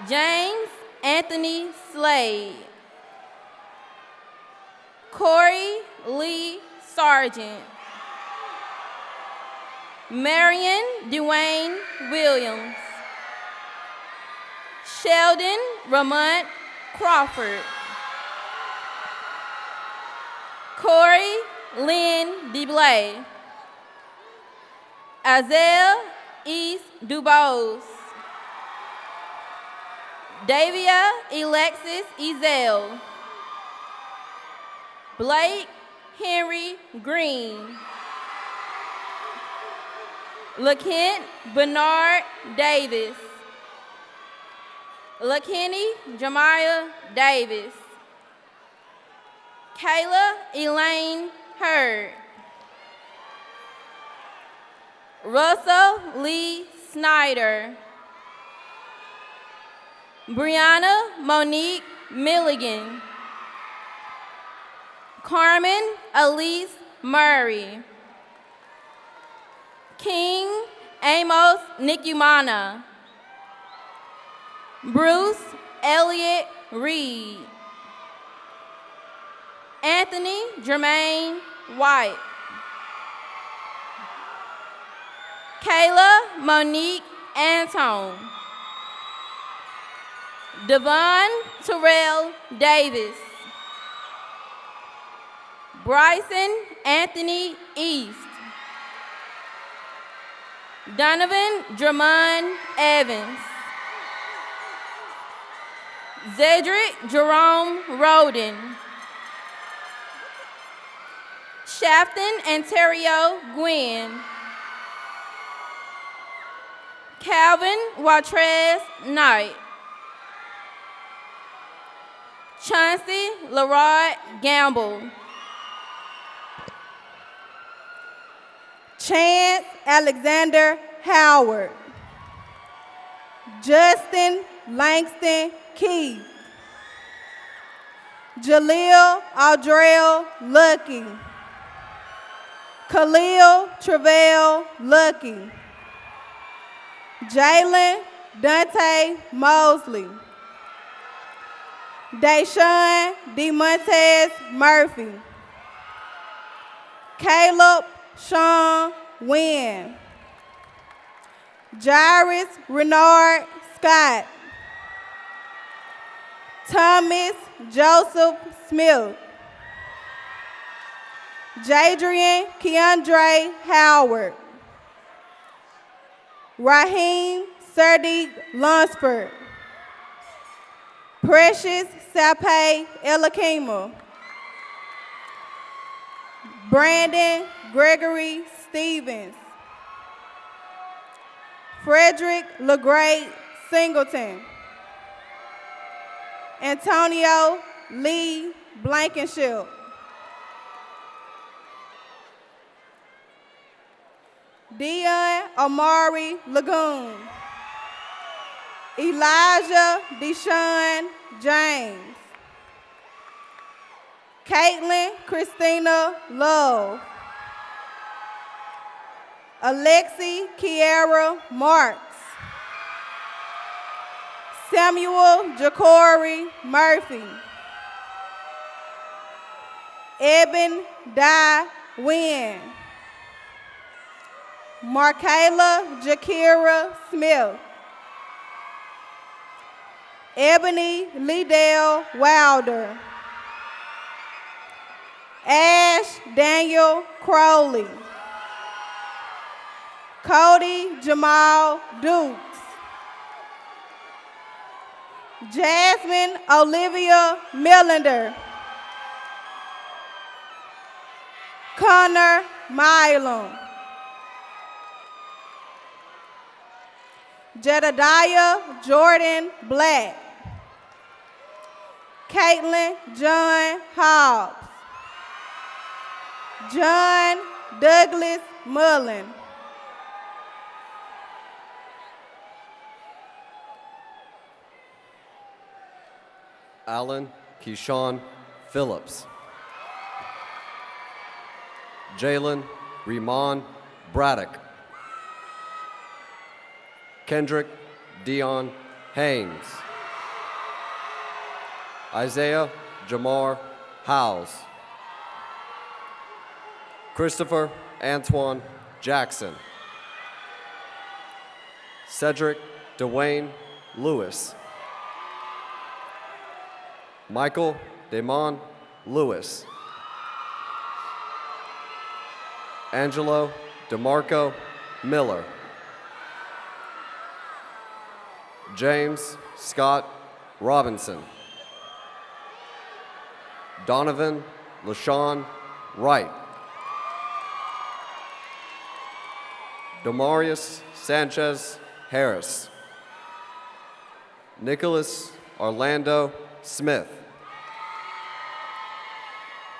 James Anthony Slade. Corey Lee Sargent. Marion Dwayne Williams. Sheldon Ramont Crawford. Corey Lynn DeBlay. Azel East Dubose. Davia Alexis Ezel. Blake Henry Green. LaKent Bernard Davis. LaKenny Jamiah Davis. Kayla Elaine Hurd. Russell Lee Snyder. Brianna Monique Milligan. Carmen Elise Murray. King Amos Nikumana. Bruce Elliott Reed. Anthony Jermaine White. Kayla Monique Antone. Devon Terrell Davis. Bryson Anthony East. Donovan Dramon Evans. Zedric Jerome Roden. Shafton Ontario Gwynn. Calvin Watrez Knight. Chauncey Leroy Gamble. Chance Alexander Howard. Justin Langston Keith. Jaleel Aldrell Lucky. Khalil Travell Lucky. Jalen Dante Mosley. Deshaun DeMontez Murphy. Caleb Sean Wynn. Jairus Renard Scott. Thomas Joseph Smith. Jadrian Keandre Howard. Raheem Sadiq Lunsford. Precious Sape Elakima. Brandon Gregory Stevens. Frederick LeGray Singleton. Antonio Lee Blankenship. Dion Amari Lagoon. Elijah Deshaun James. Caitlin Christina Love. Alexi Kiara Marks. Samuel Jacory Murphy. Eben Di Wynn. Markayla Jakira Smith. Ebony Liddell Wilder. Ash Daniel Crowley. Cody Jamal Dukes. Jasmine Olivia Millender. Connor Milam. Jedediah Jordan Black. Caitlin John Hobbs. John Douglas Mullen. Alan Keyshawn Phillips. Jalen Remon Braddock. Kendrick Dion Haynes. Isaiah Jamar Howes. Christopher Antoine Jackson. Cedric Dwayne Lewis. Michael Damon Lewis. Angelo DeMarco Miller. James Scott Robinson. Donovan LaShawn Wright. Demarius Sanchez Harris. Nicholas Orlando Smith.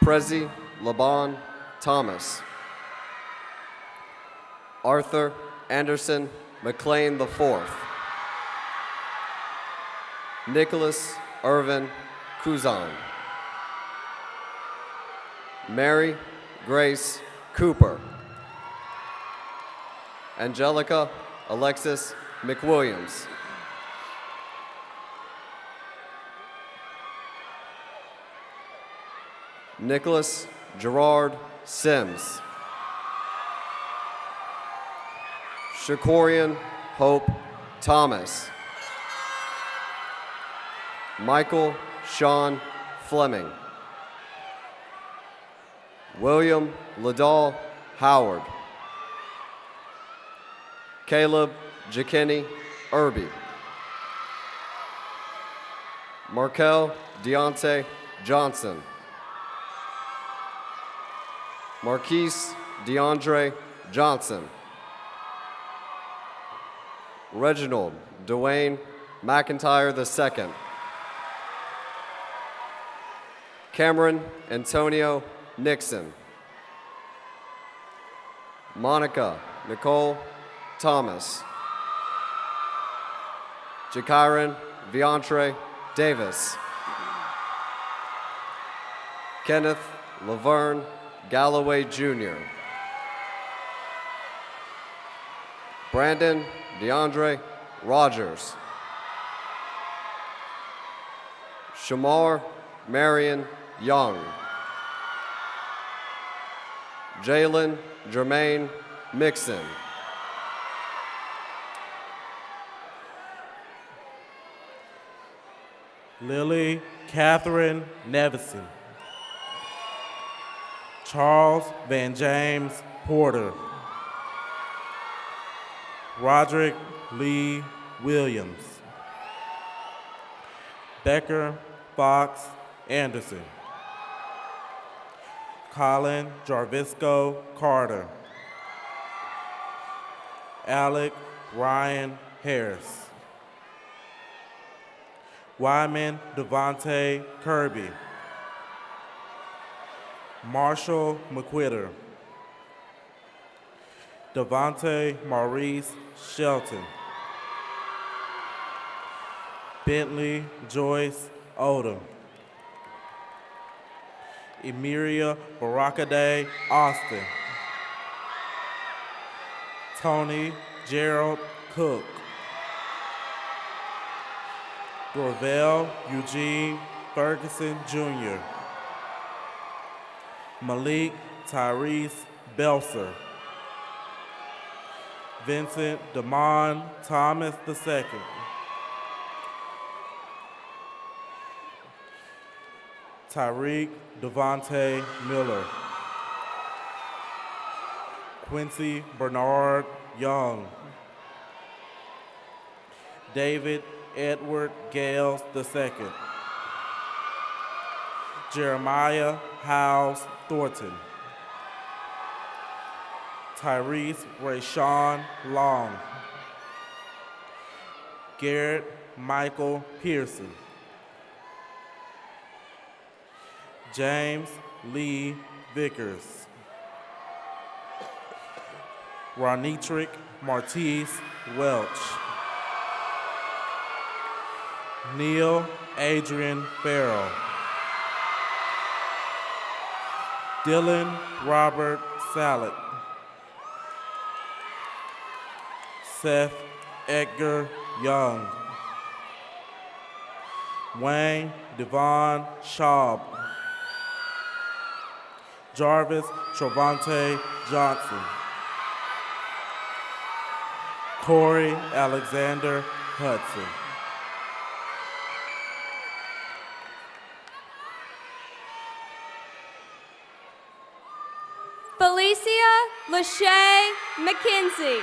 Prezi Laban Thomas. Arthur Anderson McLean IV. Nicholas Irvin Kuzan. Mary Grace Cooper. Angelica Alexis McWilliams. Nicholas Gerard Sims. Shakorian Hope Thomas. Michael Sean Fleming. William Liddell Howard. Caleb Jackenny Irby. Markel Deontay Johnson. Marquise DeAndre Johnson. Reginald Dwayne McIntyre II. Cameron Antonio Nixon. Monica Nicole Thomas. Jakiron Viantre Davis. Kenneth Laverne Galloway Jr. Brandon DeAndre Rogers. Shamar Marion Young. Jalen Jermaine Mixon. Lily Catherine Nevison. Charles Van James Porter. Roderick Lee Williams. Becker Fox Anderson. Colin Jarvisco Carter. Alec Ryan Harris. Wyman Devontae Kirby. Marshall McQuitter. Devontae Maurice Shelton. Bentley Joyce Odom. Emiria Barakade Austin. Tony Gerald Cook. Dorvell Eugene Ferguson Jr. Malik Tyrese Belser. Vincent Damon Thomas II. Tyreek Devontae Miller. Quincy Bernard Young. David Edward Gales II. Jeremiah Howes Thornton. Tyrese Rayshawn Long. Garrett Michael Pearson. James Lee Vickers. Ronitrick Martise Welch. Neil Adrian Farrell. Dylan Robert Sallet. Seth Edgar Young. Wayne Devon Schaub. Jarvis Travante Johnson. Corey Alexander Hudson. Felicia Lachey McKenzie.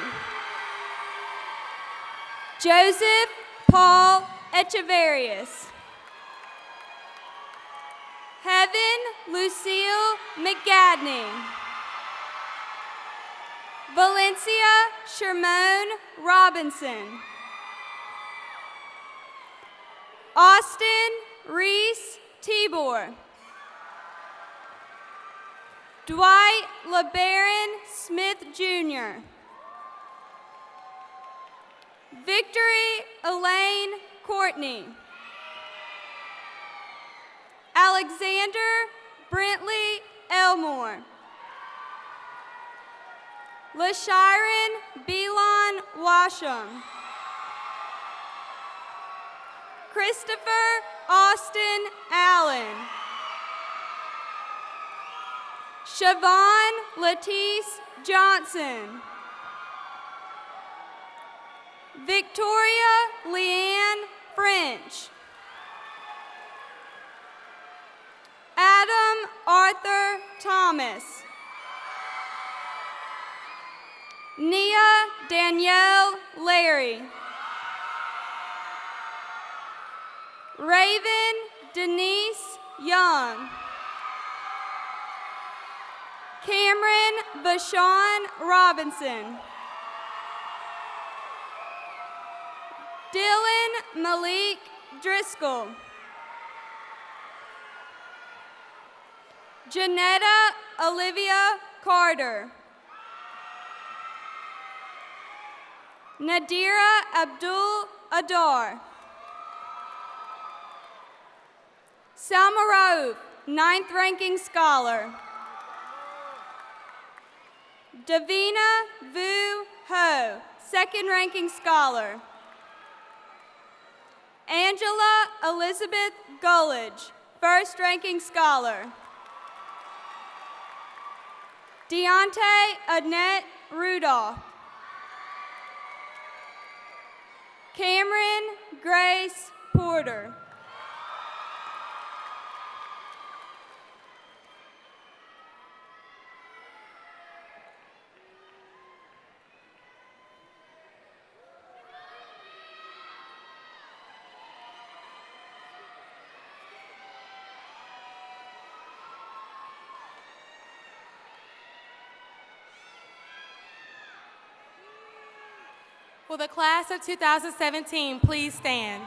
Joseph Paul Echeverius. Heaven Lucille McGadney. Valencia Shermone Robinson. Austin Reese Tibor. Dwight LeBaron Smith Jr. Victory Elaine Courtney. Alexander Brentley Elmore. LaShiren Belon Washam. Christopher Austin Allen. Siobhan Latisse Johnson. Victoria Leanne French. Adam Arthur Thomas. Nia Danielle Larry. Raven Denise Young. Cameron Vashon Robinson. Dylan Malik Driscoll. Janetta Olivia Carter. Nadira Abdul Adar. Salma Raouf, 9th ranking scholar. Davina Vu Ho, 2nd ranking scholar. Angela Elizabeth Gullidge, 1st ranking scholar. Deontay Annette Rudolph. Cameron Grace Porter. Will the class of 2017 please stand?